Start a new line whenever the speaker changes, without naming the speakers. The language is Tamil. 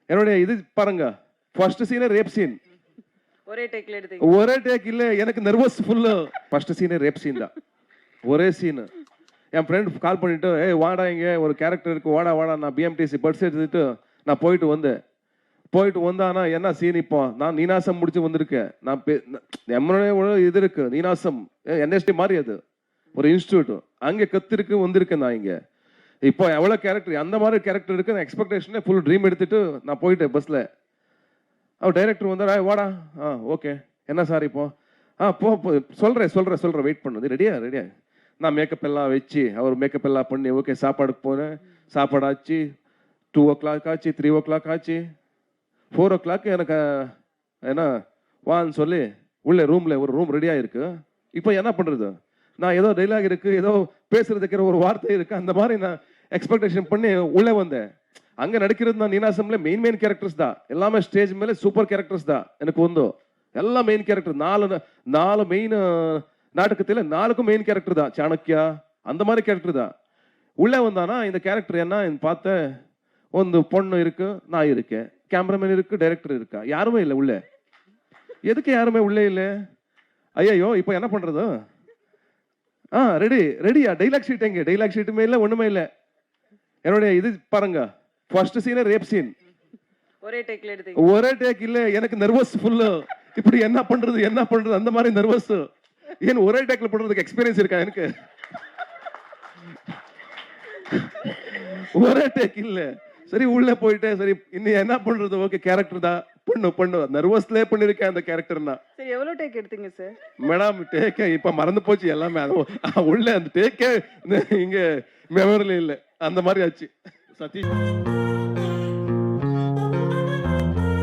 என்னுடைய இது பாருங்க, ஃபர்ஸ்ட் சீனே ரேப் சீன்.
ஒரே டேக்ல எடுத்தீங்க?
ஒரே டேக் இல்ல, எனக்கு நர்வஸ் ஃபுல்லு. ஃபர்ஸ்ட் சீனே ரேப் சீன் தான், ஒரே சீனு. என் ஃப்ரெண்ட் கால் பண்ணிட்டு, ஏய் வாடா, இங்கே ஒரு கேரக்டர் இருக்கு, வாடா வாடா. நான் பிஎம்டிசி பர்ஸ் எடுத்துட்டு நான் போயிட்டு வந்தானா என்ன சீன். இப்போ நான் நீனாசம் முடிச்சு வந்திருக்கேன். நான் நம்மளுடைய இது இருக்கு நீனாசம், என்எஸ்டி மாதிரி அது ஒரு இன்ஸ்டியூட், அங்கே கத்திருக்கு வந்திருக்கேன் நான் இங்கே. இப்போ எவ்வளோ கேரக்டர், அந்த மாதிரி கேரக்டர் இருக்கு. நான் எக்ஸ்பெக்டேஷனே ஃபுல் ட்ரீம் எடுத்துட்டு நான் போயிட்டேன் பஸ்ஸில். அவர் டைரக்டர் வந்தாரா, வாடா. ஓகே, என்ன சார் இப்போ? போ சொல்கிறேன் வெயிட் பண்ணுது. ரெடியா. நான் மேக்கப் எல்லாம் வச்சு, அவர் மேக்கப் எல்லாம் பண்ணி, ஓகே சாப்பாடுக்கு போனேன். சாப்பாடு ஆச்சு, 2 o'clock ஆச்சு, 3 o'clock ஆச்சு, 4 o'clock எனக்கு என்ன வான்னு சொல்லி உள்ளே ரூமில் ஒரு ரூம் ரெடியாக இருக்கு. இப்போ என்ன பண்ணுறது, நான் ஏதோ டைலாக் இருக்கு, ஏதோ பேசுறதுக்கு ஒரு வார்த்தை இருக்கு, அந்த மாதிரி நான் எக்ஸ்பெக்டேஷன் பண்ணி உள்ளே வந்தேன். அங்கே நடிக்கிறது நான் நீனாசம்ல மெயின் கேரக்டர்ஸ் தான், எல்லாமே ஸ்டேஜ் மேலே சூப்பர் கேரக்டர்ஸ் தான் எனக்கு வந்து. ಎಲ್ಲ ಮೇನ್ ಕ್ಯಾರೆಕ್ಟರ್, நாலு மெயின் நாடகத்தில் 4க்கும் மெயின் கேரக்டர் தான். சாணக்கியா அந்த மாதிரி கேரக்டர் தான். உள்ளே வந்தானா இந்த கேரக்டர் என்ன பார்த்த, ಒಂದು பொண்ணு இருக்கு, நான் இருக்கேன், கேமராமேன் இருக்கு, டைரக்டர் இருக்கா, யாருமே இல்லை உள்ளே. எதுக்கு யாருமே உள்ளே இல்லை? ஐயோ இப்போ என்ன பண்றது? ரெடியா? டைலாக் ஷீட் எங்க? டைலாக் ஷீட்டுமே இல்லை, ஒண்ணுமே இல்லை. என்னுடைய இது பாருங்க, ஃபர்ஸ்ட் சீனே ரேப் சீன்.
ஒரே டேக்ல எடுத்தீங்க?
ஒரே டேக் இல்ல, எனக்கு நர்வஸ் ஃபுல்லு. இப்படி என்ன பண்றது அந்த மாதிரி நர்வஸ். ஏன் ஒரே டேக்ல பண்றதுக்கு எக்ஸ்பீரியன்ஸ் இருக்கா எனக்கு? ஒரே டேக் இல்ல. சரி உள்ள போயிட்டு, சரி இன்னும் என்ன பண்றது? ஓகே கேரக்டர் தான், பண்ணு நர்வஸ்லயே பண்ணிருக்கேன் அந்த கேரக்டர்னா.
சரி எவ்வளவு டேக் எடுத்தீங்க சார்?
மேடம் டேக் இப்ப மறந்து போச்சு எல்லாமே. உள்ள அந்த டேக்கே இங்க மெமரியில இல்ல, அந்த மாதிரி ஆச்சு. சதீஷ்